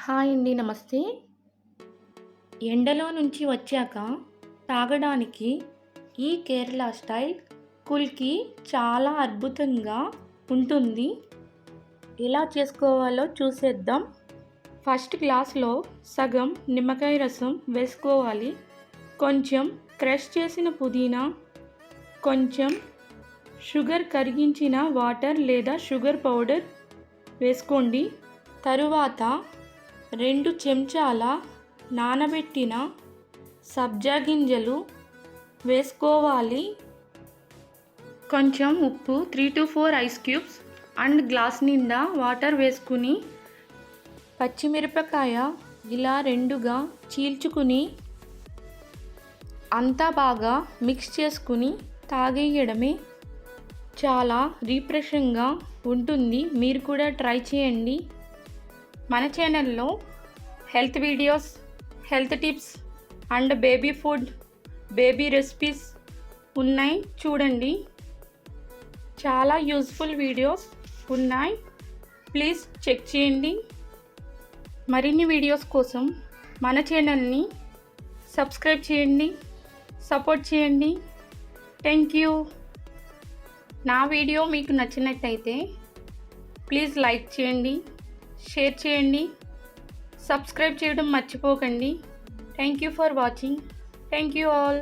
Hi అండి. నమస్తే. ఎండలో నుంచి వచ్చాక తాగడానికి ఈ కేరళ స్టైల్ కుల్కి చాలా అద్భుతంగా ఉంటుంది. ఎలా చేసుకోవాలో చూసేద్దాం. ఫస్ట్ గ్లాస్లో సగం నిమ్మకాయ రసం వేసుకోవాలి. కొంచెం క్రష్ చేసిన పుదీనా, కొంచెం షుగర్ కరిగించిన వాటర్ లేదా షుగర్ పౌడర్ వేసుకోండి. తరువాత 2 చెంచాల నానబెట్టిన సబ్జా గింజలు వేసుకోవాలి. కొంచెం ఉప్పు, 3 to 4 ice cubes and glass నిండా వాటర్ వేసుకుని పచ్చిమిరపకాయ ఇలా 2గా చీల్చుకుని అంతా బాగా మిక్స్ చేసుకుని తాగేయడమే. చాలా రిఫ్రెషింగ్గా ఉంటుంది. మీరు కూడా ట్రై చేయండి. మన ఛానల్లో health videos, health tips and baby food, baby recipes ఉన్నాయి, చూడండి. చాలా యూస్ఫుల్ వీడియోస్ ఉన్నాయి, ప్లీజ్ చెక్ చేయండి. మరిన్ని వీడియోస్ కోసం మన ఛానల్ని సబ్స్క్రైబ్ చేయండి, సపోర్ట్ చేయండి. Thank you. నా వీడియో మీకు నచ్చినట్టయితే ప్లీజ్ లైక్ చేయండి, షేర్ చేయండి, సబ్స్క్రైబ్ చేయడం మర్చిపోకండి. Thank you for watching. Thank you all.